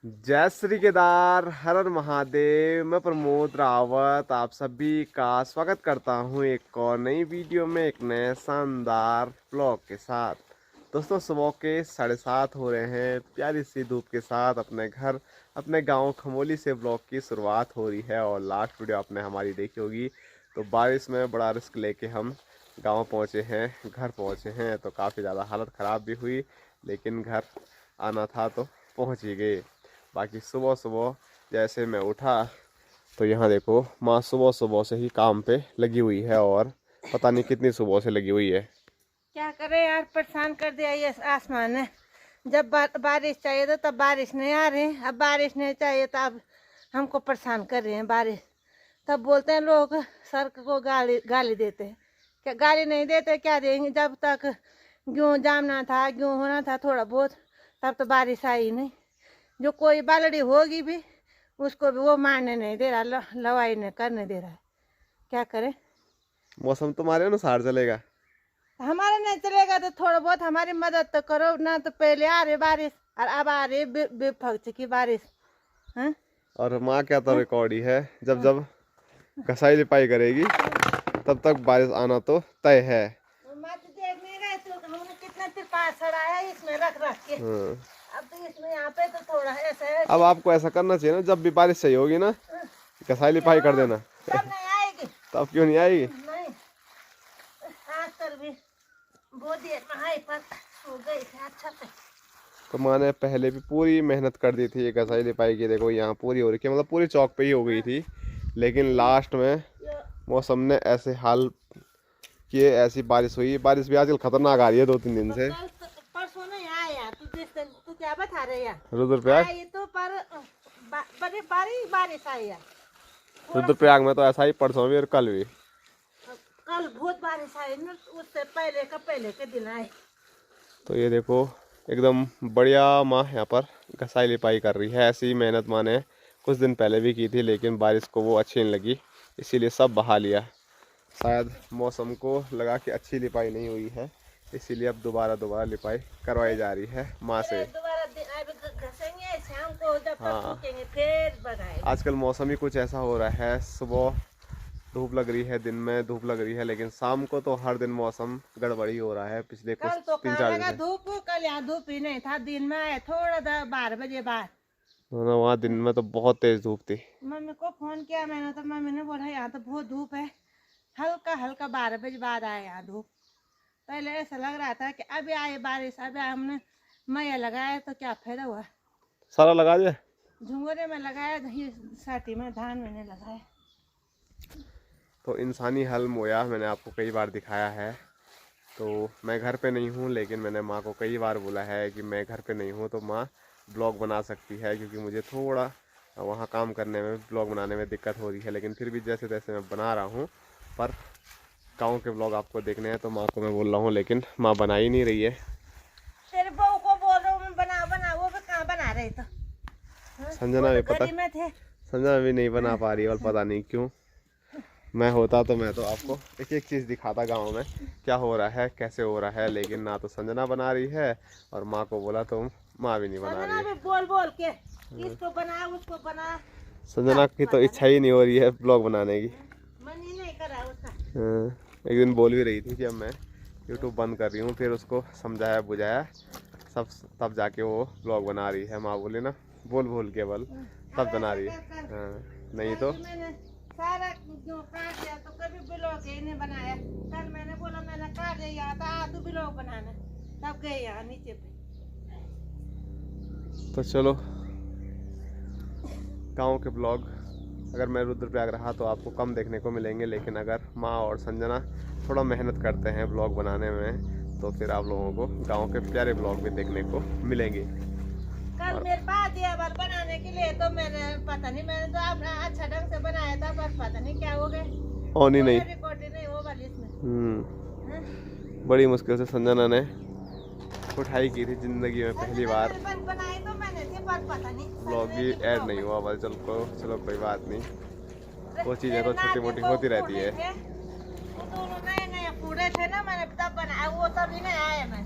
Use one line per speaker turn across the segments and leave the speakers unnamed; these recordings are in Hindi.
जय श्री केदार, हर हर महादेव। मैं प्रमोद रावत आप सभी का स्वागत करता हूं एक और नई वीडियो में, एक नए शानदार ब्लॉग के साथ। दोस्तों, सुबह के 7:30 हो रहे हैं। प्यारी सी धूप के साथ अपने घर, अपने गांव खमोली से ब्लॉग की शुरुआत हो रही है। और लास्ट वीडियो आपने हमारी देखी होगी, तो बारिश में बड़ा रिस्क लेके हम गाँव पहुँचे हैं, घर पहुँचे हैं। तो काफ़ी ज़्यादा हालत ख़राब भी हुई, लेकिन घर आना था तो पहुँच ही गए। बाकी सुबह सुबह जैसे मैं उठा तो यहाँ देखो, माँ सुबह सुबह से ही काम पे लगी हुई है, और पता नहीं कितनी सुबह से लगी हुई है।
क्या करे यार, परेशान कर दिया ये आसमान ने। जब बारिश चाहिए तो तब बारिश नहीं आ रही, अब बारिश नहीं चाहिए तो अब हमको परेशान कर रहे हैं बारिश। तब बोलते हैं लोग, सर को गाली गाली देते हैं। क्या गाली नहीं देते, क्या देंगे? जब तक गेहूँ जामना था, गेहूँ होना था थोड़ा बहुत, तब तो बारिश आई नहीं। जो कोई बालड़ी होगी भी, उसको भी वो मारने नहीं दे रहा, लवाई नहीं करने दे रहा है। क्या करे?
मौसम तुम्हारे अनुसार चलेगा।
हमारे नहीं चलेगा तो थोड़ा बहुत हमारी मदद तो करो ना। तो पहले आ रही बारिश और अब आ रही बेफक्त की बारिश। हैं?
और माँ क्या तो रिकॉर्ड ही है, जब जब घसाई लिपाई करेगी तब तक बारिश आना तो तय है।
मत देख नहीं रहे तो हमने कितना तिरपाल सड़ाया इसमें रख रख के। अब तो इसमें यहाँ पे तो थोड़ा ऐसा है।
अब आपको ऐसा करना चाहिए ना, जब भी बारिश चाहिए होगी ना, घसाई लिपाई कर देना।
तब नहीं आएगी।
तब क्यों नहीं आएगी?
नहीं, आजकल भी बहुत देर में आई पर सो गई थी अच्छा से।
तो माँ ने पहले भी पूरी मेहनत कर दी थी ये घसाई लिपाई की। देखो यहाँ पूरी हो रही थी, मतलब पूरी चौक पे ही हो गई थी, लेकिन लास्ट में मौसम ने ऐसे हाल किए, ऐसी बारिश हुई। बारिश भी आजकल खतरनाक आ रही है 2-3 दिन से।
परसों नहीं आया तू, जिस दिन तू क्या बता रहे यार?
रुद्रप्रयाग,
आई तो पर बड़ी बारी बारिश आई है।
रुद्रप्रयाग में तो ऐसा ही परसों भी और कल भी।
कल बहुत बारिश आई ना, उससे पहले के दिन आए।
तो ये देखो, एकदम बढ़िया माँ यहाँ पर घसाई लिपाई कर रही है। ऐसी मेहनत माँ ने कुछ दिन पहले भी की थी, लेकिन बारिश को वो अच्छी नहीं लगी, इसीलिए सब बहा लिया। शायद मौसम को लगा कि अच्छी लिपाई नहीं हुई है, इसीलिए अब दोबारा लिपाई करवाई जा रही है माँ से।
घसेंगे शाम को, जब
हाँ,
फिर बगाए।
आजकल मौसम ही कुछ ऐसा हो रहा है। सुबह धूप लग रही है, दिन में धूप लग रही है, लेकिन शाम को तो हर दिन मौसम गड़बड़ी हो रहा है पिछले कुछ
कल तो
3-4 दिन
लगा
से।
धूप, कल यहाँ धूप ही नहीं था। दिन में आया थोड़ा 12 बजे बाद।
वहाँ दिन में तो बहुत तेज धूप थी।
मम्मी को फोन किया मैंने, तो मम्मी ने बोला यहाँ तो बहुत धूप है। हल्का हल्का 12 बजे बाद आया यहाँ धूप। पहले ऐसा लग रहा था कि अभी आए बारिश, अभी हमने मैया लगाया तो क्या फायदा हुआ।
सारा लगा दिया,
झुंगरे में लगाया, साटी में, धान में नहीं लगाया।
तो इंसानी हल मोया मैंने आपको कई बार दिखाया है। तो मैं घर पे नहीं हूँ, लेकिन मैंने माँ को कई बार बोला है कि मैं घर पे नहीं हूँ तो माँ ब्लॉग बना सकती है, क्योंकि मुझे थोड़ा वहाँ काम करने में, ब्लॉग बनाने में दिक्कत हो रही है। लेकिन फिर भी जैसे तैसे मैं बना रहा हूँ। पर गाँव के ब्लॉग आपको देखने हैं तो माँ को मैं बोल रहा हूँ, लेकिन माँ बना ही नहीं रही है।
तेरे बहू को बोल रहा हूँ बना बना, वो भी कहाँ बना रही तो।
संजना भी पता,
में थे।
संजना भी नहीं बना पा रही है, और पता नहीं क्यों। मैं होता तो मैं तो आपको एक एक चीज़ दिखाता गांव में क्या हो रहा है, कैसे हो रहा है, लेकिन ना तो संजना बना रही है, और माँ को बोला तो माँ भी नहीं बना रही है।
बोल बोल के इसको बना उसको बना।
संजना की तो इच्छा ही नहीं हो रही है ब्लॉग बनाने की।
मन ही नहीं कर रहा उसका।
एक दिन बोल भी रही थी कि अब मैं यूट्यूब बंद कर रही हूँ, फिर उसको समझाया बुझाया सब, तब जाके वो ब्लॉग बना रही है। माँ बोले ना, बोल बोल के बल तब बना रही है। नहीं तो
सारा जो काट दिया तो कभी ब्लॉग ही नहीं बनाया। कल मैंने बोला मैंने काट दिया था, तू ब्लॉग बनाना, तब गए यहाँ नीचे पे।
तो चलो, गांव के ब्लॉग अगर मैं रुद्रप्रयाग रहा तो आपको कम देखने को मिलेंगे, लेकिन अगर माँ और संजना थोड़ा मेहनत करते हैं ब्लॉग बनाने में, तो फिर आप लोगों को गांव के प्यारे ब्लॉग भी देखने को मिलेंगे।
कल मेरे पास दिया बार बनाने के लिए, तो मैंने पता नहीं, मैंने तो अपना अच्छा ढंग से बनाया था, पर पता नहीं क्या हो गए,
ऑन ही नहीं,
रिकॉर्डिंग नहीं हो वाली इसमें।
बड़ी मुश्किल से संजना ने उठाई की थी जिंदगी में पहली बार।
बनाई तो मैंने थी, पर पता नहीं
ब्लॉग भी ऐड नहीं हुआ। बस चलो कोई बात नहीं, वो चीज़ें तो छोटी मोटी होती रहती है।
वो दोनों नए नए पूरे थे ना, मैंने तब बनाया, वो तभी नहीं आया मैं।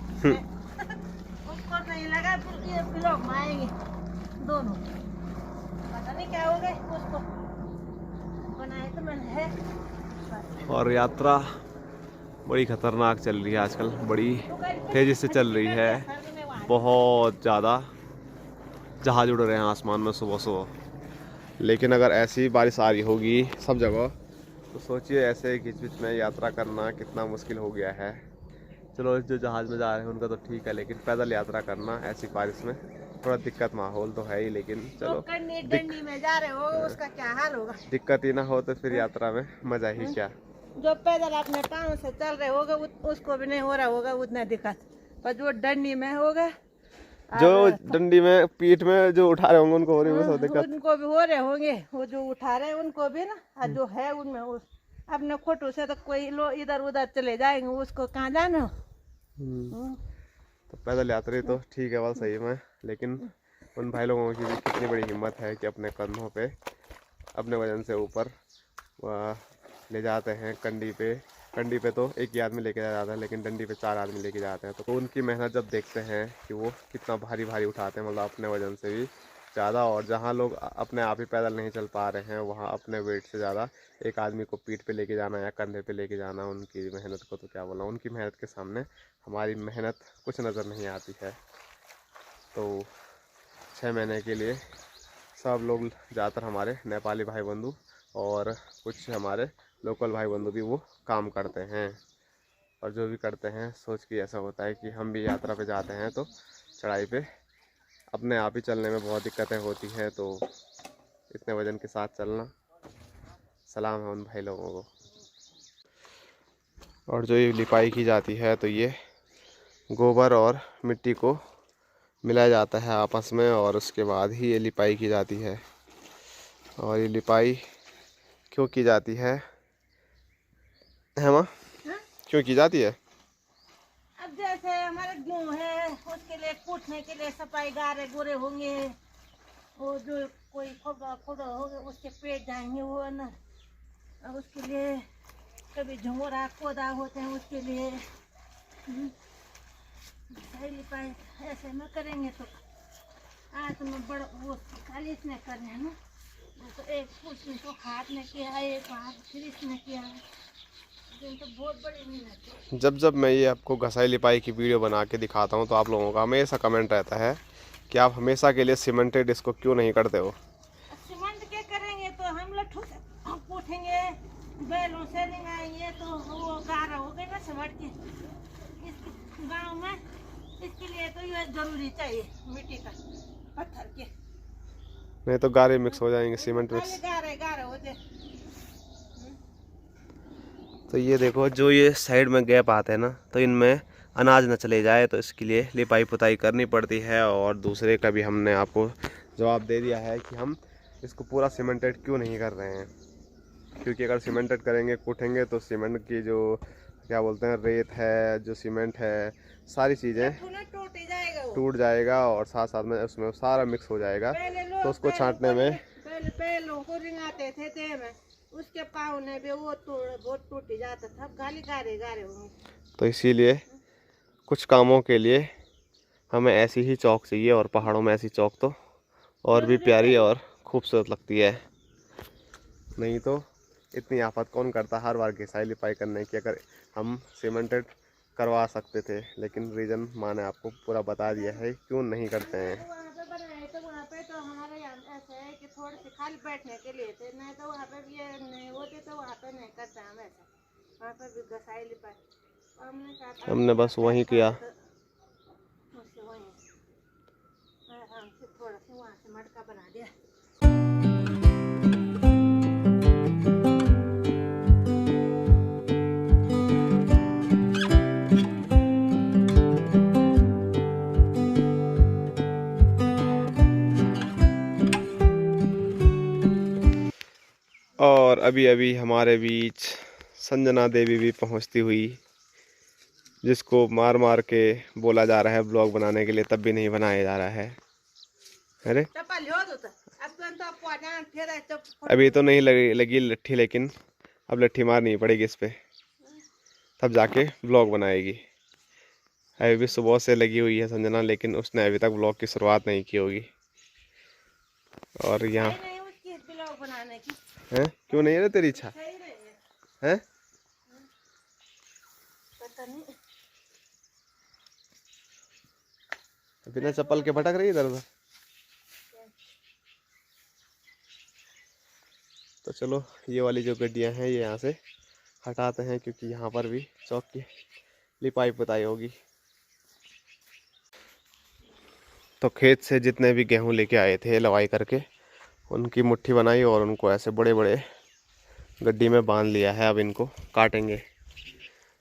उसको नहीं लगा फिर ये ब्लॉग में आएंगे। दोनों पता नहीं क्या हो गए उसको बनाए तो मैंने है बस।
और यात्रा बड़ी खतरनाक चल रही है आजकल, बड़ी तेजी से चल रही है। बहुत ज़्यादा जहाज उड़ रहे हैं आसमान में सुबह सुबह। लेकिन अगर ऐसी बारिश आ रही होगी सब जगह तो सोचिए ऐसे बीच बीच में यात्रा करना कितना मुश्किल हो गया है। चलो जो जहाज़ में जा रहे हैं उनका तो ठीक है, लेकिन पैदल यात्रा करना ऐसी बारिश में थोड़ा दिक्कत माहौल तो है ही। लेकिन चलो
डंडी में जा रहे हो उसका क्या हाल होगा।
दिक्कत ही ना हो तो फिर यात्रा में मज़ा ही क्या।
जो पैदल अपने पाँव से चल रहे होगा उसको भी नहीं हो रहा होगा उतना दिक्कत, पर जो डंडी में होगा
जो डंडी में पीठ में जो उठा रहे होंगे उनको हो रही होगी सब दिक्कत।
उनको भी हो रहे होंगे, वो जो उठा रहे हैं उनको भी ना, और जो है उनमें अपने खोटू से तो कोई लोग इधर उधर चले जाएंगे, उसको कहाँ जाना हो।
तो पैदल यात्री तो ठीक है बात सही में, लेकिन उन भाई लोगों की भी कितनी बड़ी हिम्मत है कि अपने कंधों पे अपने वजन से ऊपर ले जाते हैं। कंडी पे तो एक ही आदमी लेके जाता है, लेकिन डंडी पे 4 आदमी लेके जाते हैं। तो उनकी मेहनत जब देखते हैं कि वो कितना भारी भारी उठाते हैं, मतलब अपने वजन से भी ज़्यादा, और जहाँ लोग अपने आप ही पैदल नहीं चल पा रहे हैं वहाँ अपने वेट से ज़्यादा एक आदमी को पीठ पे लेके जाना या कंधे पे लेके जाना, उनकी मेहनत को तो क्या बोला, उनकी मेहनत के सामने हमारी मेहनत कुछ नज़र नहीं आती है। तो 6 महीने के लिए सब लोग ज़्यादातर हमारे नेपाली भाई बंधु और कुछ हमारे लोकल भाई बंधु भी वो काम करते हैं। और जो भी करते हैं सोच के ऐसा होता है कि हम भी यात्रा पे जाते हैं तो चढ़ाई पे अपने आप ही चलने में बहुत दिक्कतें होती हैं, तो इतने वजन के साथ चलना सलाम है उन भाई लोगों को। और जो ये लिपाई की जाती है तो ये गोबर और मिट्टी को मिलाया जाता है आपस में, और उसके बाद ही ये लिपाई की जाती है। और ये लिपाई क्यों की जाती है माँ, क्यों की जाती है?
अब जैसे हमारे गेहूँ है उसके लिए कूटने के लिए सफाई गारे गोरे होंगे, वो जो कोई खोदा होगा उसके पेट जाएंगे वो ना, अब उसके लिए कभी झंगोरा खोदा होते हैं उसके लिए लिपाई ऐसे में करेंगे। तो आज तो मैं बड़ा वो खाली इसने करने है ना, तो एक कुछ तो हाथ में किया, एक हाथ फिर इसने किया, तो बहुत बड़ी मेहनत है।
जब मैं ये आपको घसाई लिपाई की वीडियो बना के दिखाता हूँ तो आप लोगों का हमेशा कमेंट रहता है कि आप हमेशा के लिए सीमेंटेड इसको क्यों नहीं करते हो।
सीमेंट के करेंगे तो हम लट्ठू से पूछेंगे, बैलों से निकालेंगे तो वो गारा हो गए ना सीमेंट के गाँव में। इसके लिए तो ये जरूरी चाहिए मिट्टी का, पत्थर के,
नहीं तो गारे मिक्स हो जाएंगे, सीमेंट मिक्स।
गारे होते।
तो ये देखो जो ये साइड में गैप आते हैं ना, तो इनमें अनाज न चले जाए, तो इसके लिए लिपाई पुताई करनी पड़ती है। और दूसरे का भी हमने आपको जवाब दे दिया है कि हम इसको पूरा सीमेंटेड क्यों नहीं कर रहे हैं, क्योंकि अगर सीमेंटेड करेंगे कूटेंगे तो सीमेंट की जो क्या बोलते हैं रेत है, जो सीमेंट है, सारी चीज़ें टूट जाएगा और साथ साथ में उसमें सारा मिक्स हो जाएगा। तो उसको छांटने में
पहले लोगों को रिंगाते थे में, उसके पाँव ने भी वो बहुत टूट जाता था, गाली गारे होंगे।
तो इसीलिए कुछ कामों के लिए हमें ऐसी ही चौक चाहिए, और पहाड़ों में ऐसी चौक तो और भी प्यारी और खूबसूरत लगती है। नहीं तो इतनी आफत कौन करता हर बार घिसाई लिपाई करने की। अगर हम सीमेंटेड करवा सकते थे, लेकिन रीज़न मैंने आपको पूरा बता दिया है क्यों नहीं करते हैं।
वहाँ पे तो हमारे यहाँ ऐसे है कि थोड़े से खाली बैठने के लिए थे, नहीं तो वहाँ पे भी ये नहीं होते, तो वहाँ पे नहीं करते हम ऐसा, वहाँ पे भी घसाई लिपाई
हमने बस वहीं किया।
थोड़ा सा वहाँ से मटका बना दिया।
और अभी अभी हमारे बीच संजना देवी भी पहुंचती हुई, जिसको मार मार के बोला जा रहा है ब्लॉग बनाने के लिए, तब भी नहीं बनाया जा रहा है। अरे अभी तो नहीं लगी लट्ठी, लेकिन अब लट्ठी मारनी पड़ेगी इस पे, तब जाके ब्लॉग बनाएगी। अभी भी सुबह से लगी हुई है संजना, लेकिन उसने अभी तक ब्लॉग की शुरुआत नहीं की होगी। और यहाँ
नहीं उसकी ब्लॉग बनाने की
है, क्यों नहीं है ना तेरी इच्छा
सही रही
है?
पता नहीं।
बिना चप्पल के भटक रही है इधर उधर। तो चलो ये वाली जो गड्डियाँ हैं ये यहाँ से हटाते हैं, क्योंकि यहाँ पर भी चौक की लिपाई पुताई होगी। तो खेत से जितने भी गेहूँ लेके आए थे लवाई करके, उनकी मुट्ठी बनाई और उनको ऐसे बड़े बड़े गड्डी में बांध लिया है। अब इनको काटेंगे।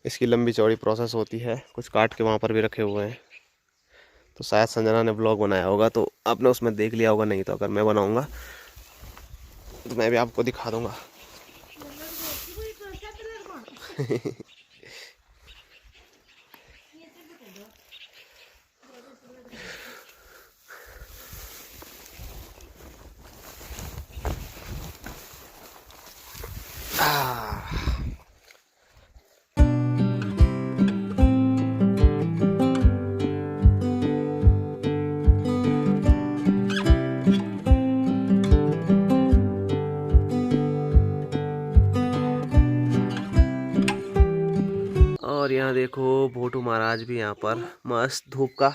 इसकी लंबी चौड़ी प्रोसेस होती है, कुछ काट के वहाँ पर भी रखे हुए हैं। तो शायद संजना ने ब्लॉग बनाया होगा तो आपने उसमें देख लिया होगा, नहीं तो अगर मैं बनाऊँगा तो मैं भी आपको दिखा दूँगा। और यहाँ देखो भोटू महाराज भी यहाँ पर मस्त धूप का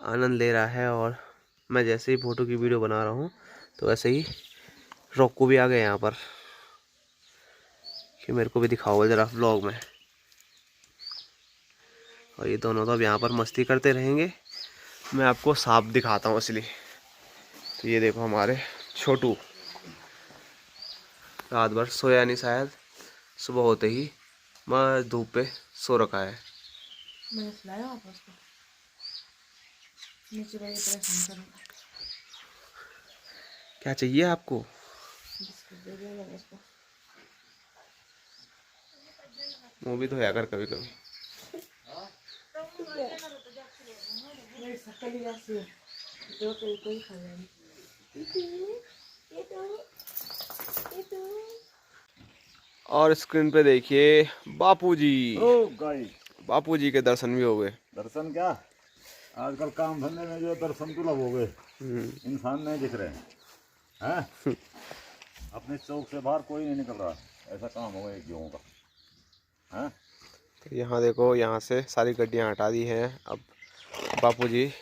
आनंद ले रहा है। और मैं जैसे ही भोटू की वीडियो बना रहा हूँ तो वैसे ही रोक्कू भी आ गए यहाँ पर कि मेरे को भी दिखाओ ज़रा व्लॉग में। और ये दोनों तो अब यहाँ पर मस्ती करते रहेंगे। मैं आपको सांप दिखाता हूँ इसलिए। तो ये देखो हमारे छोटू रात भर सोया नहीं, शायद सुबह होते ही मस्त धूप पे सो रखा है।
मैंने सुनाया वापस को नीचे वाली परेशान करूँगा।
क्या चाहिए आपको?
बिस्कुट दे देगा इसको।
मुँह भी धोया कर कभी कभी।
मेरी शक्ल ऐसी है, दो कोई खा जाएगी।
और स्क्रीन पे देखिए बापूजी।
ओ गाइस,
बापूजी के दर्शन भी हो गए।
दर्शन क्या, आजकल काम धंधे में जो दर्शन दुर्लभ हो गए, इंसान नहीं दिख रहे हैं। अपने चौक से बाहर कोई नहीं निकल रहा, ऐसा काम हो गया एक गेहूं का। हैं?
तो यहाँ देखो, यहाँ से सारी गड्डियाँ हटा दी हैं। अब बापूजी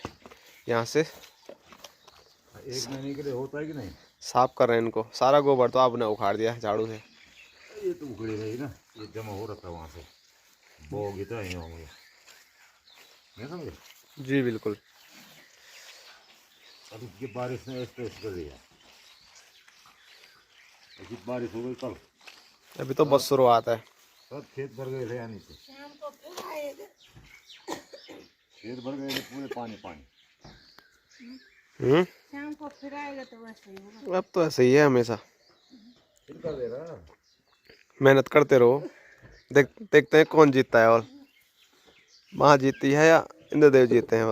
यहाँ से
एक महीने के लिए होता है कि नहीं?
साफ कर रहे हैं इनको। सारा गोबर तो आपने उखाड़ दिया झाड़ू से।
ये तो उखड़ी रही ना, ये जमा हो रखा है वहाँ से, बोगी तो यहीं होंगे, नहीं समझे?
जी बिल्कुल।
अभी ये बारिश ने स्ट्रेस कर दिया, ऐसी बारिश हो गई कल,
अभी तो बस शुरुआत है।
सब खेत भर गए थे, यानी
शाम को फिर आएगा।
खेत भर गए थे पूरे पानी पानी।
शाम को फिर आएगा तो वैसे ही होगा।
अब तो ऐसे ही है हमेशा।
फिर कर दे रहा,
मेहनत करते रहो, देखते हैं कौन जीतता है। और माँ जीतती है या इंद्रदेव जीतते हैं।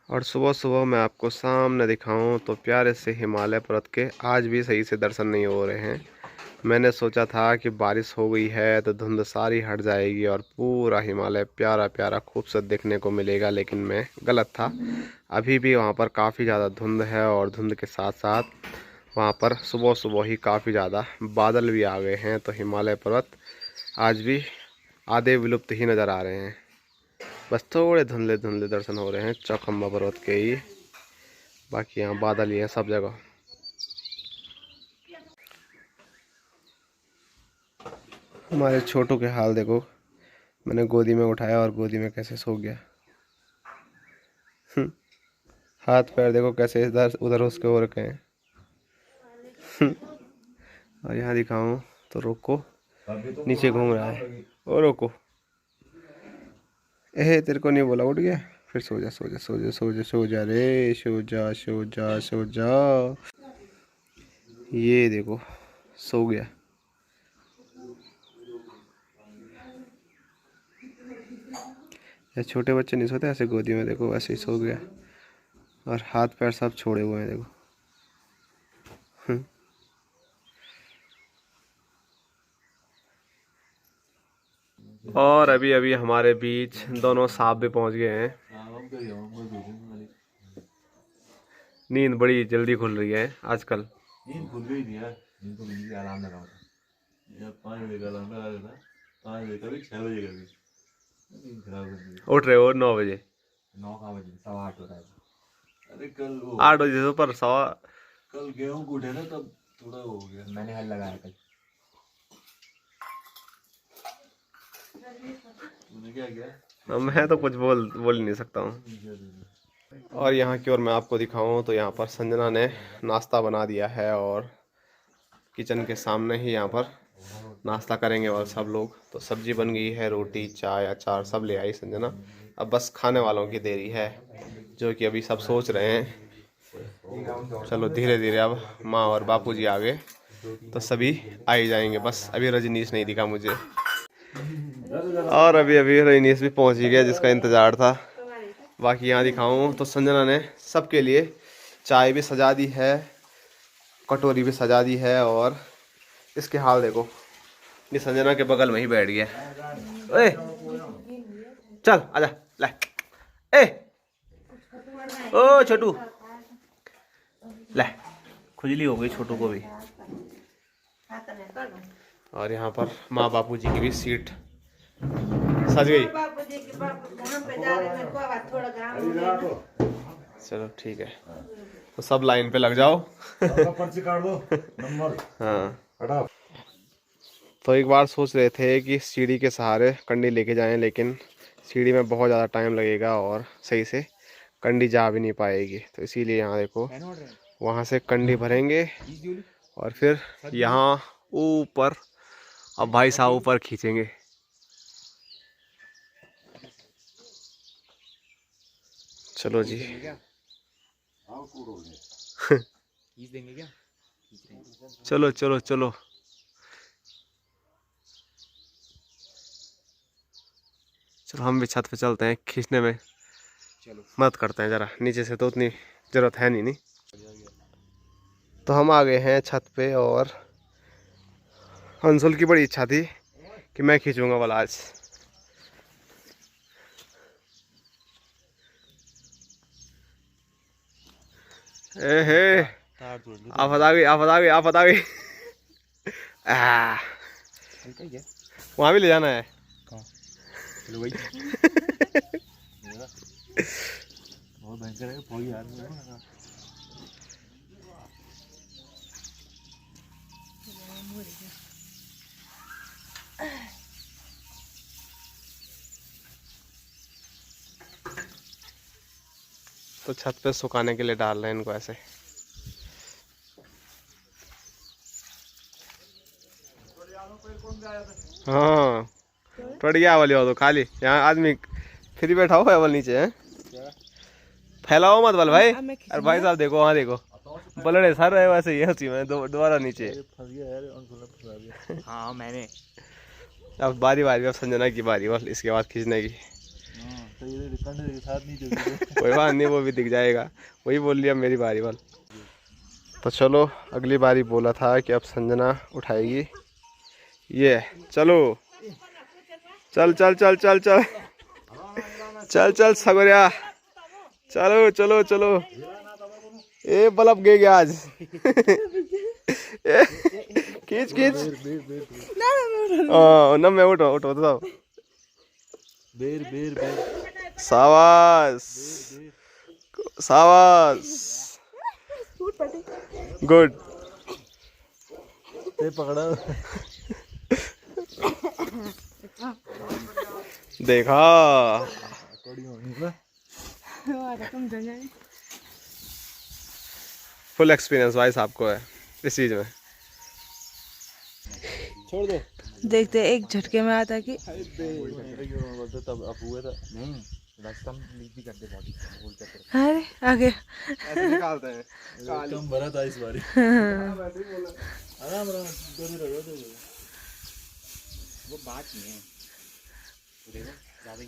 और सुबह सुबह मैं आपको सामने दिखाऊं तो प्यारे से हिमालय पर्वत के आज भी सही से दर्शन नहीं हो रहे हैं। मैंने सोचा था कि बारिश हो गई है तो धुंध सारी हट जाएगी और पूरा हिमालय प्यारा प्यारा खूबसूरत देखने को मिलेगा, लेकिन मैं गलत था। अभी भी वहाँ पर काफ़ी ज़्यादा धुंध है और धुंध के साथ साथ वहाँ पर सुबह सुबह ही काफ़ी ज़्यादा बादल भी आ गए हैं। तो हिमालय पर्वत आज भी आधे विलुप्त ही नज़र आ रहे हैं। बस थोड़े धुंधले धुंधले दर्शन हो रहे हैं चौखंबा पर्वत के ही, बाकी यहाँ बादल ही है सब जगह। हमारे छोटू के हाल देखो, मैंने गोदी में उठाया और गोदी में कैसे सो गया। हाथ पैर देखो कैसे इधर उधर उसके हो रखे हैं। और यहाँ दिखाऊं तो रोको नीचे घूम रहा है। और रोको, एहे तेरे को नहीं बोला, उठ गया। फिर सो जा सो जा सो जा सो जा सो जा रे, सो जा सो जा सो जा। ये देखो सो गया। ये छोटे बच्चे नहीं सोते ऐसे गोदी में, देखो वैसे ही सो गया और हाथ पैर सब छोड़े हुए हैं देखो। और अभी अभी हमारे बीच दोनों सांप भी पहुंच गए हैं। नींद बड़ी जल्दी खुल रही है आजकल।
नींद खुल गई थी यार, नींद तो मुझे अलार्म लगा था 5 बजे का अलार्म लगा देता, 5 बजे का भी 6 बजे का भी नींद खराब कर दी।
उठ रहे हो 9 बजे?
9 बजे 8:15 हो रहा है। अरे कल
8 बजे से पर सवा
कल गेहूं कूटे ना तब थोड़ा हो गया, मैंने हल लगाया कल। तूने क्या किया?
मैं तो कुछ बोल ही नहीं सकता हूँ। और यहाँ की ओर मैं आपको दिखाऊं तो यहाँ पर संजना ने नाश्ता बना दिया है और किचन के सामने ही यहाँ पर नाश्ता करेंगे और सब लोग। तो सब्जी बन गई है, रोटी चाय अचार सब ले आई संजना। अब बस खाने वालों की देरी है, जो कि अभी सब सोच रहे हैं। चलो धीरे धीरे अब माँ और बापूजी आ गए तो सभी आ ही जाएंगे। बस अभी रजनीश नहीं दिखा मुझे, और अभी अभी रजनीश भी पहुंच ही गया जिसका इंतज़ार था। बाकी यहाँ दिखाऊं तो संजना ने सबके लिए चाय भी सजा दी है, कटोरी भी सजा दी है, और इसके हाल देखो, ये संजना के बगल में ही बैठ गया। ओए चल आजा ले, ए ओ छोटू ले, खुजली हो गई छोटू को भी। और यहाँ पर माँ बापू जी की भी सीट सज गई। चलो ठीक है, तो सब लाइन पे लग जाओ।
पर्ची काट दो नंबर।
हाँ, तो एक बार सोच रहे थे कि सीढ़ी के सहारे कंडी लेके जाएं, लेकिन सीढ़ी में बहुत ज़्यादा टाइम लगेगा और सही से कंडी जा भी नहीं पाएगी। तो इसीलिए यहाँ देखो, वहाँ से कंडी भरेंगे और फिर यहाँ ऊपर, अब भाई साहब ऊपर खींचेंगे। चलो जी चलो चलो चलो चलो, हम भी छत पे चलते हैं। खींचने में मदद करते हैं ज़रा, नीचे से तो उतनी ज़रूरत है नहीं। तो हम आ गए हैं छत पे, और अंशुल की बड़ी इच्छा थी कि मैं खींचूंगा वाला आज। ए आफत आ गई, आफत आ गई, आफत आ गई। वहाँ भी ले जाना है।
बहुत भयंकर है कोई यार।
तो छत पे सुखाने के लिए डाल रहे हैं इनको ऐसे। हाँ बढ़िया वाली हो तो खाली, यहाँ आदमी फ्री बैठा हुआ है बल नीचे है। फैलाओ मत बल भाई। अरे भाई साहब देखो, वहाँ देखो बलड़े सर है वैसे ही उसी में दोबारा नीचे।
हाँ मैंने
अब बारी बारी, अब संजना की बारी बल इसके बाद खींचने की। कोई बात नहीं, वो भी दिख जाएगा। वही बोल लिया मेरी बारी बल। तो चलो अगली बारी बोला था कि अब संजना उठाएगी ये। चलो चल चल चल चल चल चल चल सगोरिया, चलो चलो चलो। ए बल्ब गे गया आज। खींच खींच ना, मैं उठो उठो तो
बेर बेर बेर
शाबाश शाबाश, गुड।
पकड़ा
देखा फुल एक्सपीरियंस भाई साहब को है इस चीज में। छोड़ दो,
देखते एक झटके में आता कि
तब अब हुआ था नहीं
बस हम लीक भी कर दे बॉडी भूल कर
अरे आगे
ऐसे निकालते हैं काली।
कम भरा था इस बारी
हाँ, वैसे ही बोला।
आराम आराम दो दिन रहो तो
वो बात नहीं है देखो ज्यादा